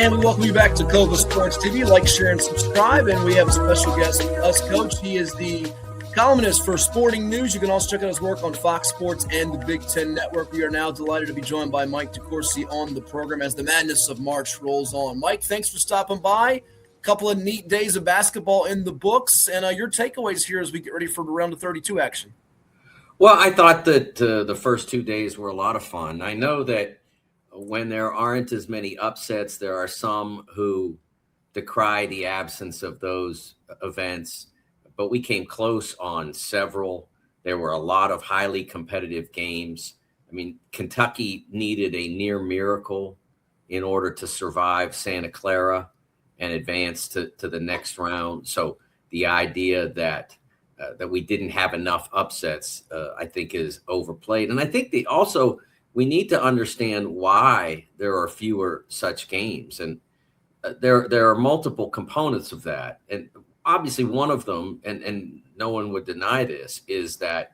And we welcome you back to CoVA Sports TV. Like, share, and subscribe. And we have a special guest with us, Coach. He is the columnist for Sporting News. You can also check out his work on Fox Sports and the Big Ten Network. We are now delighted to be joined by Mike DeCourcy on the program as the madness of March rolls on. Mike, thanks for stopping by. A couple of neat days of basketball in the books. And your takeaways here as we get ready for the round of 32 action. Well, I thought that the first 2 days were a lot of fun. I know that when there aren't as many upsets, there are some who decry the absence of those events, but we came close on several. There were a lot of highly competitive games. I mean, Kentucky needed a near miracle in order to survive Santa Clara and advance to the next round. So the idea that we didn't have enough upsets, I think, is overplayed. And I think we need to understand why there are fewer such games. And there are multiple components of that. And obviously one of them, and no one would deny this, is that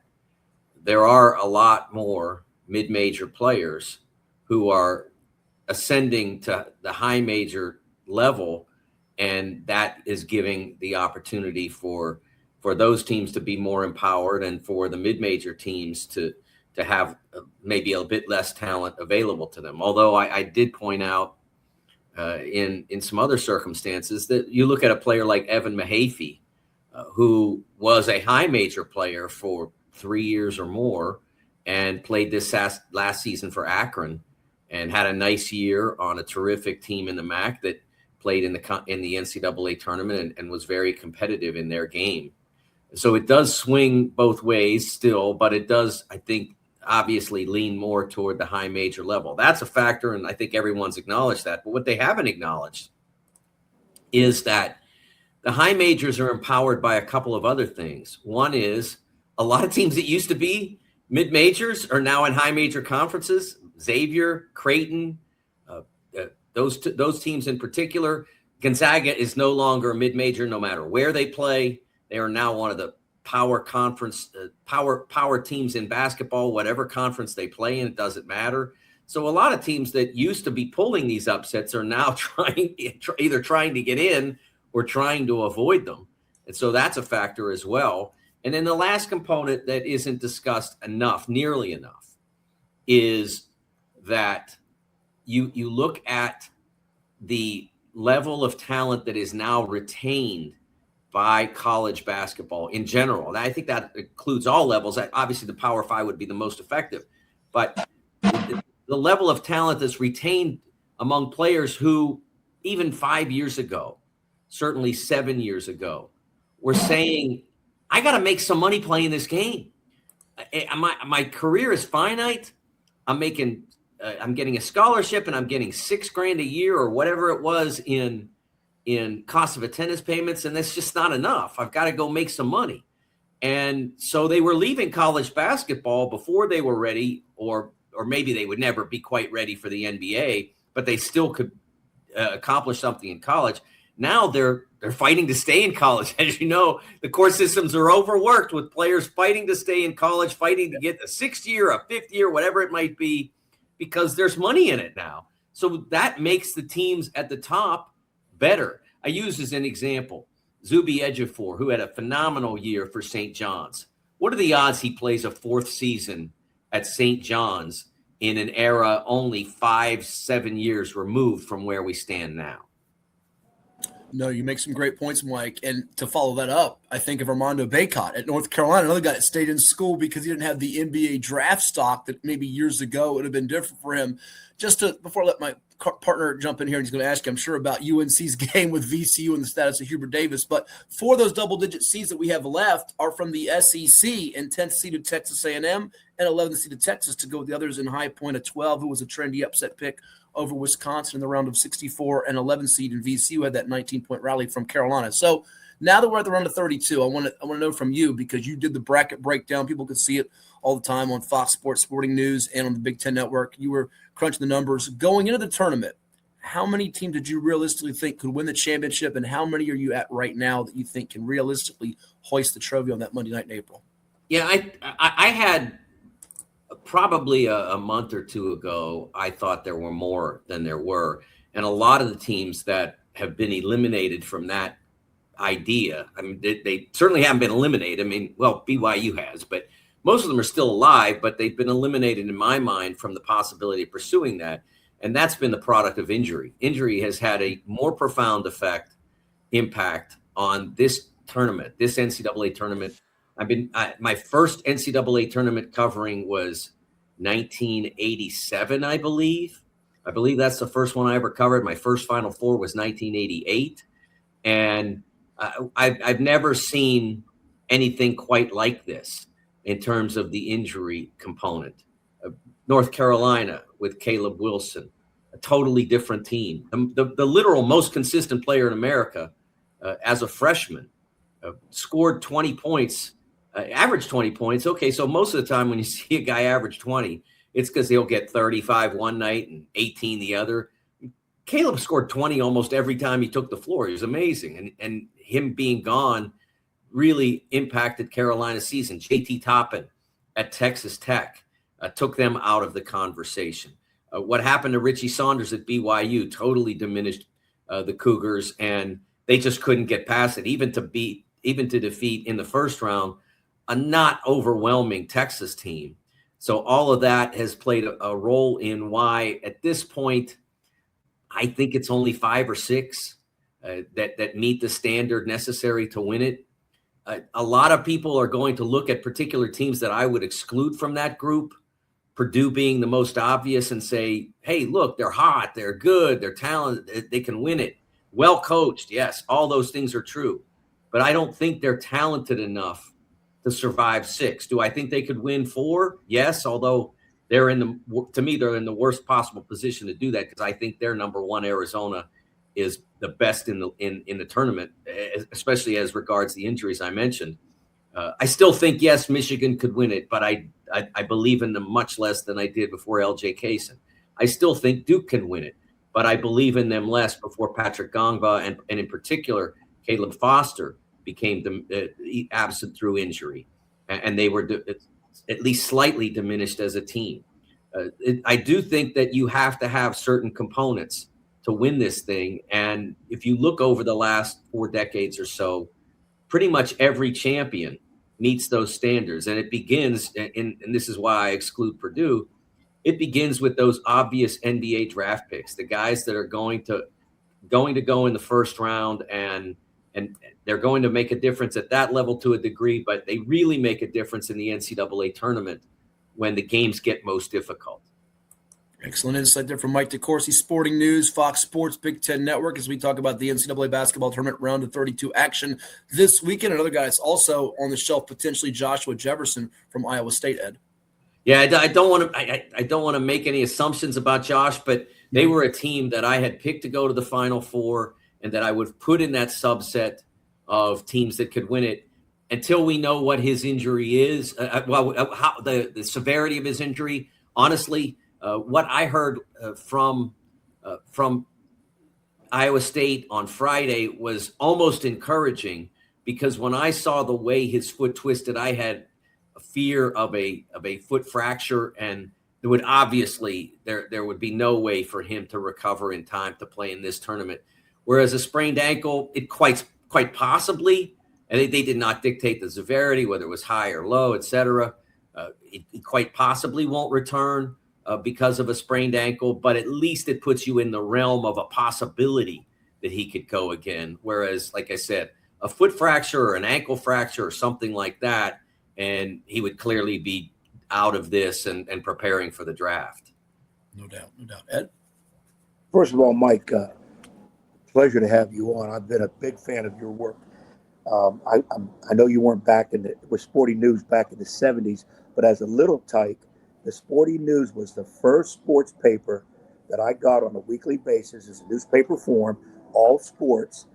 there are a lot more mid-major players who are ascending to the high major level. And that is giving the opportunity for those teams to be more empowered and for the mid-major teams to have maybe a bit less talent available to them. Although I did point out in some other circumstances that you look at a player like Evan Mahaffey, who was a high major player for 3 years or more and played this last season for Akron and had a nice year on a terrific team in the MAC that played in the NCAA tournament and was very competitive in their game. So it does swing both ways still, but it does, I think, obviously lean more toward the high major level. That's a factor, and I think everyone's acknowledged that. But what they haven't acknowledged is that the high majors are empowered by a couple of other things. One is a lot of teams that used to be mid-majors are now in high major conferences. Xavier, Creighton, those teams in particular. Gonzaga is no longer a mid-major no matter where they play. They are now one of the power teams in basketball, whatever conference they play in, it doesn't matter. So a lot of teams that used to be pulling these upsets are now either trying to get in or trying to avoid them. And so that's a factor as well. And then the last component that isn't discussed nearly enough, is that you look at the level of talent that is now retained by college basketball in general. And I think that includes all levels. Obviously, the Power Five would be the most effective. But the level of talent that's retained among players who, even 5 years ago, certainly 7 years ago, were saying, I got to make some money playing this game. My career is finite. I'm getting a scholarship, and I'm getting $6,000 a year or whatever it was in cost of attendance payments, and that's just not enough. I've got to go make some money. And so they were leaving college basketball before they were ready, or maybe they would never be quite ready for the NBA, but they still could accomplish something in college. Now they're fighting to stay in college. As you know, the court systems are overworked with players fighting to stay in college, fighting to get a 6th year, a 5th year, whatever it might be, because there's money in it now. So that makes the teams at the top better. I use as an example Zuby Ejiofor, who had a phenomenal year for St. John's. What are the odds he plays a 4th season at St. John's in an era only 5-7 years removed from where we stand now? No, you make some great points, Mike. And to follow that up, I think of Armando Bacot at North Carolina, another guy that stayed in school because he didn't have the NBA draft stock that maybe years ago would have been different for him. Before I let my partner jump in here, and he's going to ask you, I'm sure, about UNC's game with VCU and the status of Hubert Davis. But 4 of those double-digit seeds that we have left are from the SEC, and 10th seeded Texas A&M and 11th seeded Texas, to go with the others in High Point at 12, who was a trendy upset pick over Wisconsin in the round of 64, and 11 seed in VCU had that 19-point rally from Carolina. So now that we're at the round of 32, I want to know from you, because you did the bracket breakdown. People could see it all the time on Fox Sports Sporting News and on the Big Ten Network. You were crunching the numbers. Going into the tournament, how many teams did you realistically think could win the championship, and how many are you at right now that you think can realistically hoist the trophy on that Monday night in April? Yeah, I had probably a month or two ago, I thought there were more than there were. And a lot of the teams that have been eliminated from that idea, I mean, they certainly haven't been eliminated. I mean, well, BYU has, but most of them are still alive, but they've been eliminated in my mind from the possibility of pursuing that. And that's been the product of injury. Injury has had a more profound impact on this tournament, this NCAA tournament. My first NCAA tournament covering was 1987, I believe. I believe that's the first one I ever covered. My first Final Four was 1988. And I've never seen anything quite like this in terms of the injury component. North Carolina with Caleb Wilson, a totally different team. The literal most consistent player in America as a freshman, scored 20 points, averaged 20 points. Okay, so most of the time when you see a guy average 20, it's because he'll get 35 one night and 18 the other. Caleb scored 20 almost every time he took the floor. He was amazing. And him being gone really impacted Carolina's season. JT Toppin at Texas Tech took them out of the conversation. What happened to Richie Saunders at BYU totally diminished the Cougars, and they just couldn't get past it, even to defeat in the first round a not overwhelming Texas team. So all of that has played a role in why at this point I think it's only 5 or 6 that meet the standard necessary to win it. A lot of people are going to look at particular teams that I would exclude from that group, Purdue being the most obvious, and say, hey, look, they're hot, they're good, they're talented, they can win it. Well coached, yes, all those things are true. But I don't think they're talented enough to survive 6. Do I think they could win 4? Yes, although they're in the worst possible position to do that, because I think their number 1, Arizona, is the best in the tournament, especially as regards the injuries I mentioned. I still think, yes, Michigan could win it, but I believe in them much less than I did before LJ Kaysen. I still think Duke can win it, but I believe in them less before Patrick Gongba and in particular Caleb Foster became absent through injury, and they were at least slightly diminished as a team. I do think that you have to have certain components to win this thing, and if you look over the last 4 decades or so, pretty much every champion meets those standards, and it begins, and this is why I exclude Purdue, it begins with those obvious NBA draft picks, the guys that are going to go in the first round, and they're going to make a difference at that level to a degree, but they really make a difference in the NCAA tournament when the games get most difficult. Excellent insight there from Mike DeCourcy, Sporting News, Fox Sports, Big Ten Network, as we talk about the NCAA basketball tournament round of 32 action this weekend. Another guy that's also on the shelf, potentially Joshua Jefferson from Iowa State, Ed. Yeah, I don't want to make any assumptions about Josh, but they were a team that I had picked to go to the Final Four and that I would put in that subset of teams that could win it until we know what his injury is. How the severity of his injury. Honestly, what I heard from Iowa State on Friday was almost encouraging, because when I saw the way his foot twisted, I had a fear of a foot fracture, and there would be no way for him to recover in time to play in this tournament. Whereas a sprained ankle, it quite possibly, and they did not dictate the severity, whether it was high or low, etc. It quite possibly won't return because of a sprained ankle, but at least it puts you in the realm of a possibility that he could go again. Whereas, like I said, a foot fracture or an ankle fracture or something like that, and he would clearly be out of this and preparing for the draft. No doubt. Ed? First of all, Mike, pleasure to have you on. I've been a big fan of your work. I know you weren't with Sporting News back in the 70s, but as a little tyke, the Sporting News was the first sports paper that I got on a weekly basis as a newspaper form, all sports,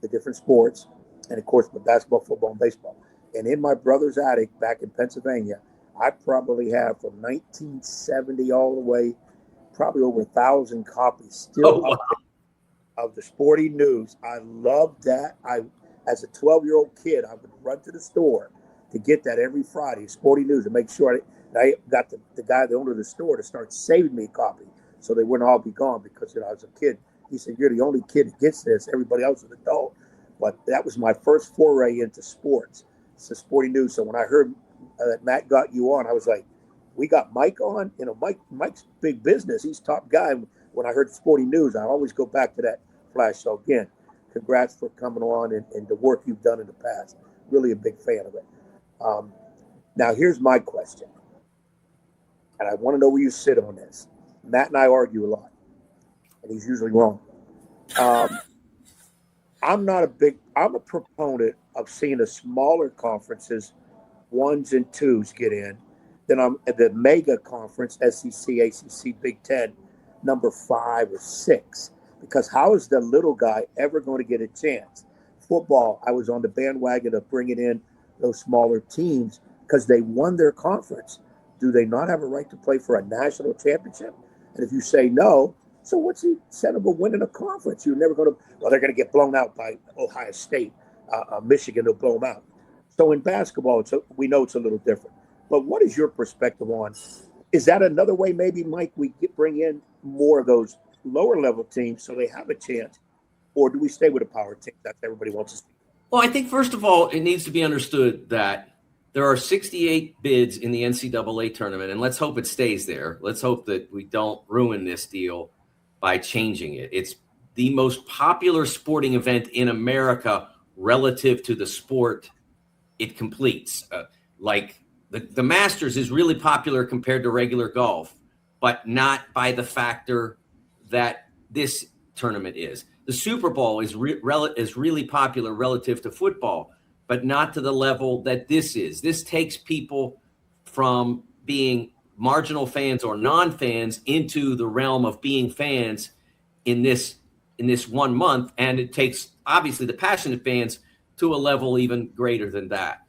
the different sports, and of course, basketball, football, and baseball. And in my brother's attic back in Pennsylvania, I probably have from 1970 all the way, probably over 1,000 copies still up there of the Sporting News. I loved that. As a 12-year-old kid, I would run to the store to get that every Friday, Sporting News, to make sure I got the guy, the owner of the store, to start saving me a copy so they wouldn't all be gone, because I was a kid, He said, "You're the only kid that gets this. Everybody else is an adult." But that was my first foray into sports. It's the Sporting News. So when I heard that Matt got you on, I was like, "We got Mike on." You know, Mike's big business. He's top guy. When I heard Sporting News, I always go back to that flash. So again, congrats for coming on and the work you've done in the past. Really a big fan of it. Now here's my question, and I want to know where you sit on this. Matt and I argue a lot, and he's usually wrong. I'm a proponent of seeing the smaller conferences, 1s and 2s get in. Then I'm at the mega conference, SEC, ACC, Big Ten, number 5 or 6. Because how is the little guy ever going to get a chance? Football, I was on the bandwagon of bringing in those smaller teams because they won their conference. Do they not have a right to play for a national championship? And if you say no, so what's the incentive of winning a conference? You're never going to, well, they're going to get blown out by Ohio State, Michigan, they'll blow them out. So in basketball, we know it's a little different. But what is your perspective on, is that another way maybe, Mike, bring in more of those lower level teams so they have a chance? Or do we stay with a power team that everybody wants to see? Well, I think, first of all, it needs to be understood that there are 68 bids in the NCAA tournament, and let's hope it stays there. Let's hope that we don't ruin this deal by changing it. It's the most popular sporting event in America relative to the sport it completes. Like the Masters is really popular compared to regular golf, but not by the factor that this tournament is. The Super Bowl is really popular relative to football, but not to the level that this is. This takes people from being marginal fans or non-fans into the realm of being fans in this 1 month, and it takes obviously the passionate fans to a level even greater than that.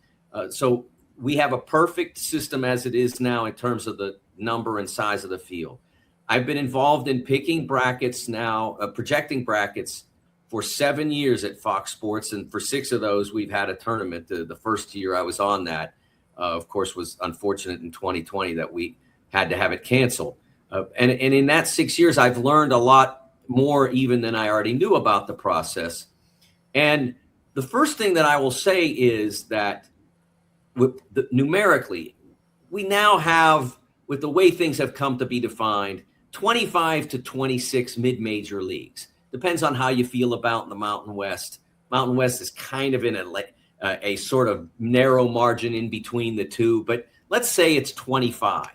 So we have a perfect system as it is now in terms of the number and size of the field. I've been involved in picking brackets now, projecting brackets for 7 years at Fox Sports, and for 6 of those, we've had a tournament. The first year I was on that, of course, was unfortunate in 2020 that we had to have it canceled. And in that 6 years, I've learned a lot more even than I already knew about the process. And the first thing that I will say is that numerically, we now have, with the way things have come to be defined, 25 to 26 mid-major leagues. Depends on how you feel about the Mountain West. Mountain West is kind of in a sort of narrow margin in between the two, but let's say it's 25.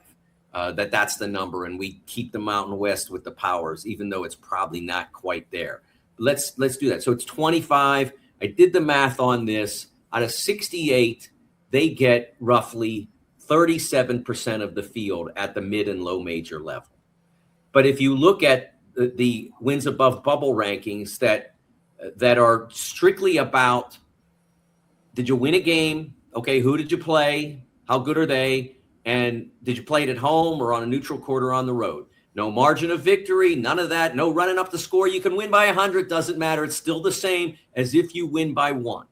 That's the number, and we keep the Mountain West with the powers, even though it's probably not quite there. Let's do that. So it's 25. I did the math on this. Out of 68, they get roughly 37% of the field at the mid and low major level. But if you look at the wins above bubble rankings that are strictly about, did you win a game? Okay, who did you play? How good are they? And did you play it at home or on a neutral court or on the road? No margin of victory, none of that. No running up the score. You can win by 100, doesn't matter. It's still the same as if you win by 1.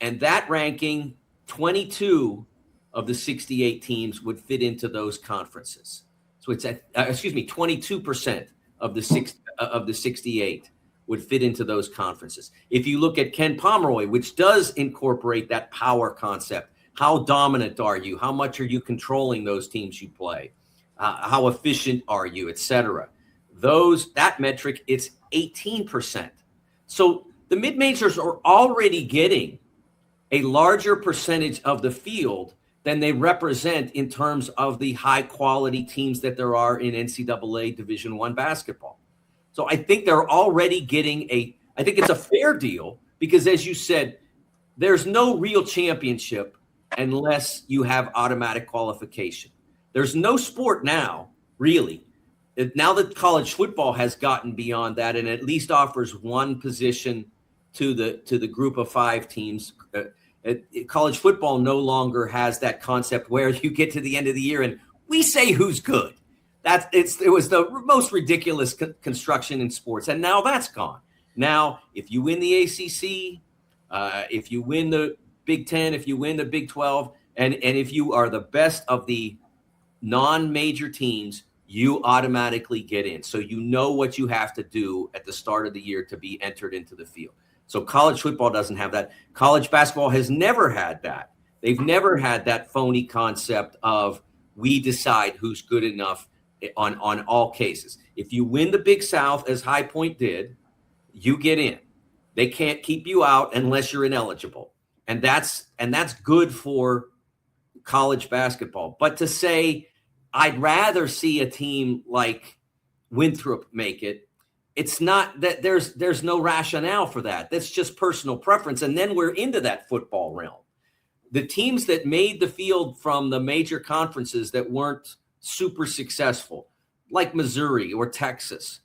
And that ranking, 22 of the 68 teams would fit into those conferences. So it's 22% of the 68 would fit into those conferences. If you look at Ken Pomeroy, which does incorporate that power concept, how dominant are you? How much are you controlling those teams you play? How efficient are you, et cetera? That metric, it's 18%. So the mid-majors are already getting a larger percentage of the field than they represent in terms of the high-quality teams that there are in NCAA Division I basketball. So I think they're already getting I think it's a fair deal because, as you said, there's no real championship unless you have automatic qualification. There's no sport now, really. Now that college football has gotten beyond that and at least offers one position to the group of 5 teams, college football no longer has that concept where you get to the end of the year and we say who's good. It was the most ridiculous construction in sports, and now that's gone. Now, if you win the ACC, if you win the Big Ten, if you win the Big 12, and if you are the best of the non-major teams, you automatically get in. So you know what you have to do at the start of the year to be entered into the field. So college football doesn't have that. College basketball has never had that. They've never had that phony concept of we decide who's good enough on all cases. If you win the Big South, as High Point did, you get in. They can't keep you out unless you're ineligible. And that's good for college basketball. But to say I'd rather see a team like Winthrop make it, it's not that there's no rationale for that. That's just personal preference. And then we're into that football realm. The teams that made the field from the major conferences that weren't super successful, like Missouri or Texas,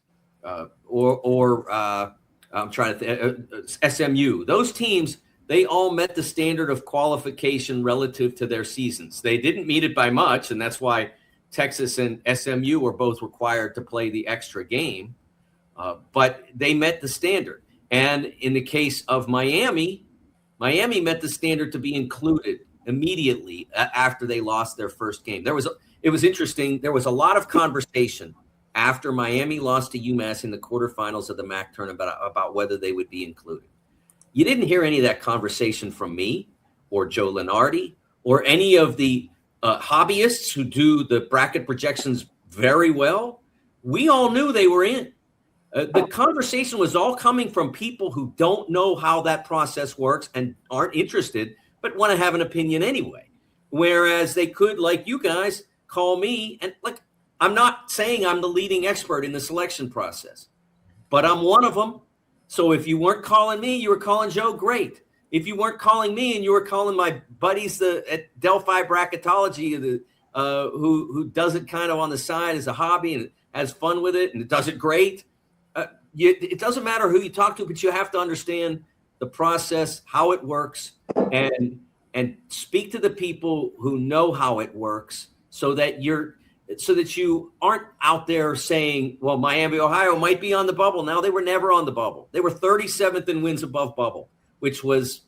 or I'm trying to think, SMU, those teams, they all met the standard of qualification relative to their seasons. They didn't meet it by much, and that's why Texas and SMU were both required to play the extra game, but they met the standard. And in the case of Miami met the standard to be included immediately after they lost their first game. It was interesting. There was a lot of conversation after Miami lost to UMass in the quarterfinals of the MAC tournament about whether they would be included. You didn't hear any of that conversation from me or Joe Lenardi or any of the hobbyists who do the bracket projections very well. We all knew they were in. The conversation was all coming from people who don't know how that process works and aren't interested, but want to have an opinion anyway. Whereas they could, like you guys, call me and like, I'm not saying I'm the leading expert in the selection process, but I'm one of them. So if you weren't calling me, you were calling Joe, great. If you weren't calling me and you were calling my buddies at Delphi Bracketology, who does it kind of on the side as a hobby and has fun with it and does it great, it doesn't matter who you talk to, but you have to understand the process, how it works, and speak to the people who know how it works so that you aren't out there saying, well, Miami, Ohio might be on the bubble. Now, they were never on the bubble. They were 37th in wins above bubble, which was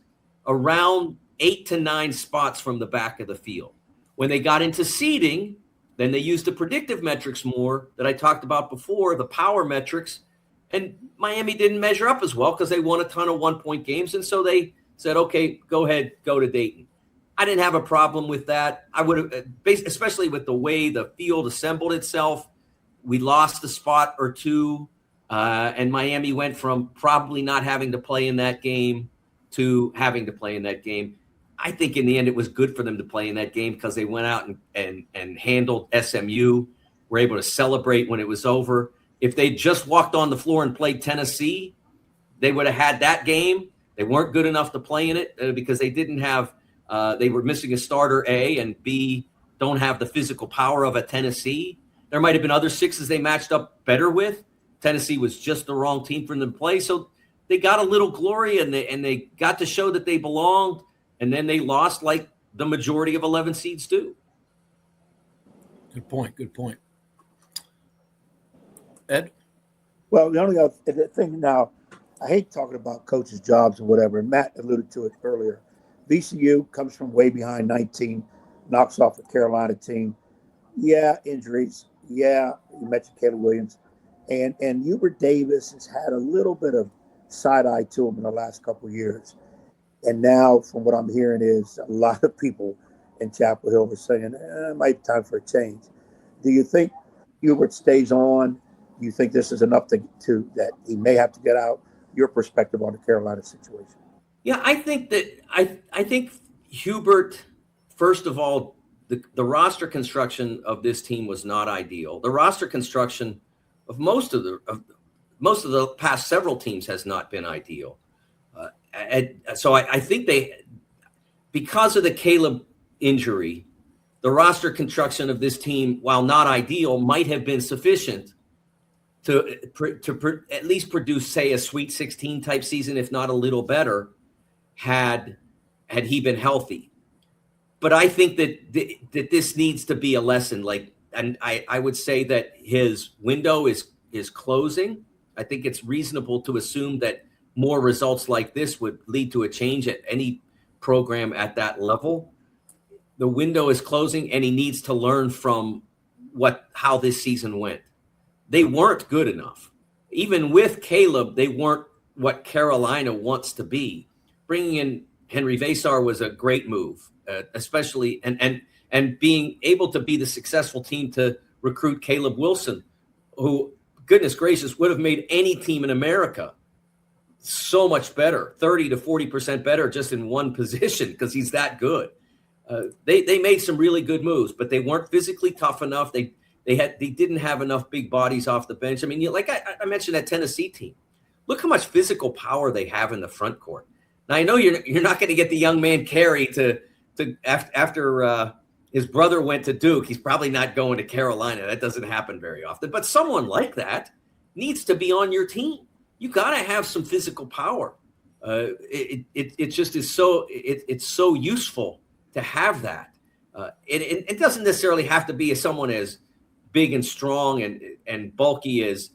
around 8 to 9 spots from the back of the field. When they got into seeding, then they used the predictive metrics more that I talked about before, the power metrics, and Miami didn't measure up as well because they won a ton of one-point games, and so they said, okay, go ahead, go to Dayton. I didn't have a problem with that. I would have, especially with the way the field assembled itself. We lost a spot or two, and Miami went from probably not having to play in that game to having to play in that game. I think in the end it was good for them to play in that game because they went out and handled SMU, were able to celebrate when it was over. If they just walked on the floor and played Tennessee, they would have had that game. They weren't good enough to play in it because they didn't have they were missing a starter, A, and B, don't have the physical power of a Tennessee. There might have been other sixes they matched up better with. Tennessee was just the wrong team for them to play. So they got a little glory and they got to show that they belonged. And then they lost like the majority of 11 seeds do. Good point. Good point. Ed? Well, the only other thing now, I hate talking about coaches' jobs and whatever, and Matt alluded to it earlier. VCU comes from way behind 19, knocks off a Carolina team. Yeah, injuries. Yeah, you mentioned Caleb Williams. And Hubert Davis has had a little bit of side eye to him in the last couple of years. And now, from what I'm hearing, is a lot of people in Chapel Hill are saying, it might be time for a change. Do you think Hubert stays on? Do you think this is enough to that he may have to get out? Your perspective on the Carolina situation. Yeah, I think that I think Hubert, first of all, the roster construction of this team was not ideal. The roster construction of most of the past several teams has not been ideal. So I think because of the Caleb injury, the roster construction of this team, while not ideal, might have been sufficient to at least produce, say, a Sweet 16 type season, if not a little better, had he been healthy. But I think that this needs to be a lesson. And I would say that his window is closing. I think it's reasonable to assume that more results like this would lead to a change at any program at that level. The window is closing, and he needs to learn from how this season went. They weren't good enough. Even with Caleb, they weren't what Carolina wants to be. Bringing in Henry Vasar was a great move, especially and being able to be the successful team to recruit Caleb Wilson, who, goodness gracious, would have made any team in America so much better, 30 to 40% better just in one position because he's that good. They made some really good moves, but they weren't physically tough enough. They didn't have enough big bodies off the bench. I mean, like I mentioned that Tennessee team. Look how much physical power they have in the front court. Now I know you're not going to get the young man Carey to after his brother went to Duke. He's probably not going to Carolina. That doesn't happen very often. But someone like that needs to be on your team. You got to have some physical power. It just is so it's so useful to have that. It doesn't necessarily have to be someone as big and strong and bulky as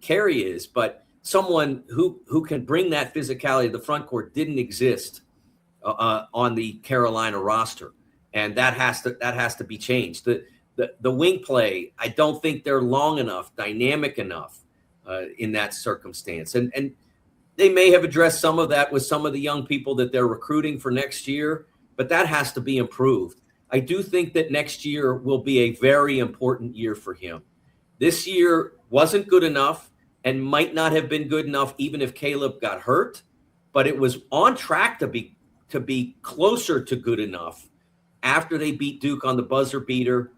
Carey is, but someone who can bring that physicality to the front court didn't exist on the Carolina roster, and that has to be changed. The wing play, I don't think they're long enough, dynamic enough in that circumstance, and they may have addressed some of that with some of the young people that they're recruiting for next year, but that has to be improved. I do think that next year will be a very important year for him. This year wasn't good enough and might not have been good enough even if Caleb got hurt, but it was on track to be closer to good enough after they beat Duke on the buzzer beater.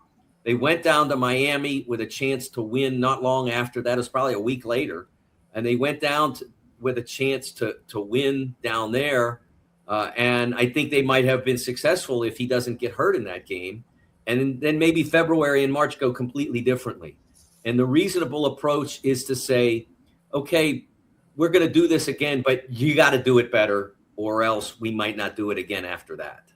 They went down to Miami with a chance to win not long after that. It was probably a week later. And they went down with a chance to win down there. And I think they might have been successful if he doesn't get hurt in that game. And then maybe February and March go completely differently. And the reasonable approach is to say, okay, we're going to do this again, but you got to do it better, or else we might not do it again after that.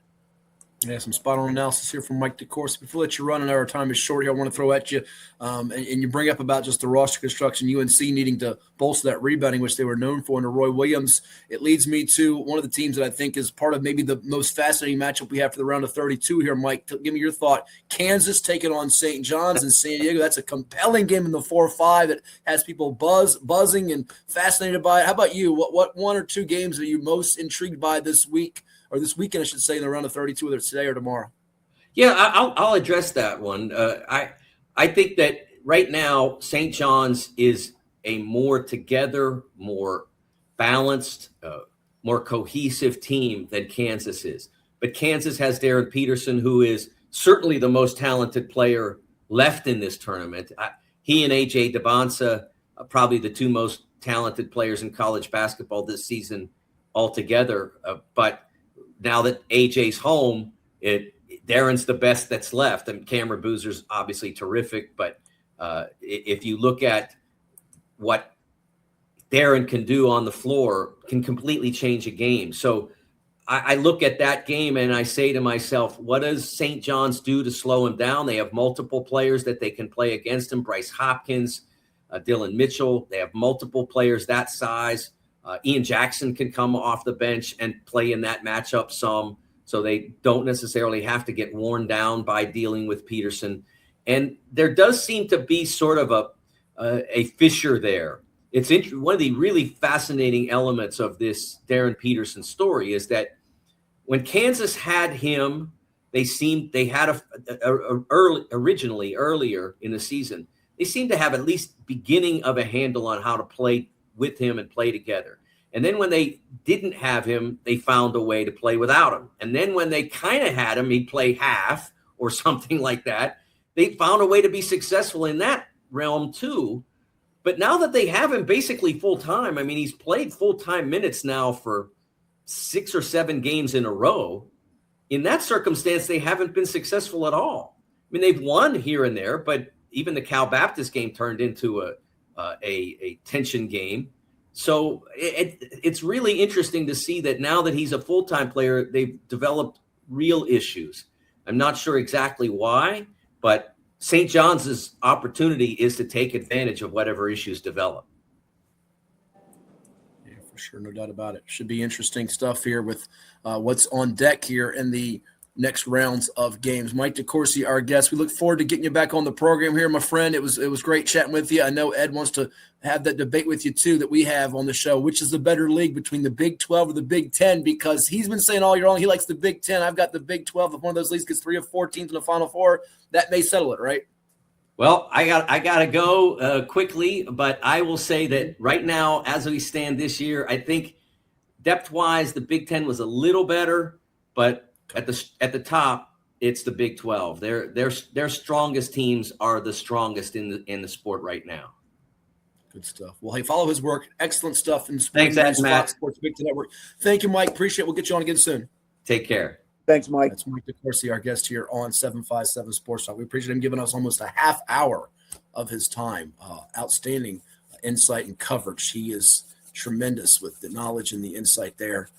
Yeah, some spot-on analysis here from Mike DeCourcy. Before I let you run, and our time is short here, I want to throw at you, and you bring up about just the roster construction, UNC needing to bolster that rebounding, which they were known for under Roy Williams. It leads me to one of the teams that I think is part of maybe the most fascinating matchup we have for the round of 32 here, Mike. Give me your thought. Kansas taking on St. John's in San Diego. That's a compelling game in the 4-5. It has people buzzing and fascinated by it. How about you? What one or two games are you most intrigued by this week? Or this weekend, I should say, in the round of 32, whether it's today or tomorrow. Yeah, I'll address that one. I think that right now, St. John's is a more together, more balanced, more cohesive team than Kansas is. But Kansas has Darren Peterson, who is certainly the most talented player left in this tournament. He and A.J. Debonsa, probably the two most talented players in college basketball this season altogether. But now that AJ's home, Darren's the best that's left. And Cameron Boozer's obviously terrific. But if you look at what Darren can do on the floor, can completely change a game. So I look at that game and I say to myself, what does St. John's do to slow him down? They have multiple players that they can play against him. Bryce Hopkins, Dylan Mitchell. They have multiple players that size. Ian Jackson can come off the bench and play in that matchup some, so they don't necessarily have to get worn down by dealing with Peterson. And there does seem to be sort of a fissure there. It's one of the really fascinating elements of this Darren Peterson story is that when Kansas had him, earlier in the season, they seemed to have at least beginning of a handle on how to play with him and play together. And then when they didn't have him, they found a way to play without him. And then when they kind of had him, he'd play half or something like that. They found a way to be successful in that realm too. But now that they have him basically full-time, I mean, he's played full-time minutes now for 6 or 7 games in a row. In that circumstance, they haven't been successful at all. I mean, they've won here and there, but even the Cal Baptist game turned into a tension game. So it's really interesting to see that now that he's a full-time player, they've developed real issues. I'm not sure exactly why, but St. John's opportunity is to take advantage of whatever issues develop. Yeah, for sure. No doubt about it. Should be interesting stuff here with what's on deck here in the next rounds of games. Mike DeCourcy, our guest. We look forward to getting you back on the program here, my friend. It was great chatting with you. I know Ed wants to have that debate with you too that we have on the show, which is the better league between the Big 12 or the Big 10, because he's been saying all year long he likes the Big 10. I've got the Big 12. If one of those leagues gets 3 or 4 teams in the Final Four, that may settle it, right? Well, I got to go quickly, but I will say that right now, as we stand this year, I think depth-wise, the Big 10 was a little better, but at the top, it's the Big 12. Their strongest teams are the strongest in the sport right now. Good stuff. Well, hey, follow his work. Excellent stuff in Thanks, sports. Matt. Sports Big 10 Network. Thank you, Mike. Appreciate it. We'll get you on again soon. Take care. Thanks, Mike. That's Mike DeCourcy, our guest here on 757 Sports Talk. We appreciate him giving us almost a half hour of his time. Outstanding insight and coverage. He is tremendous with the knowledge and the insight there.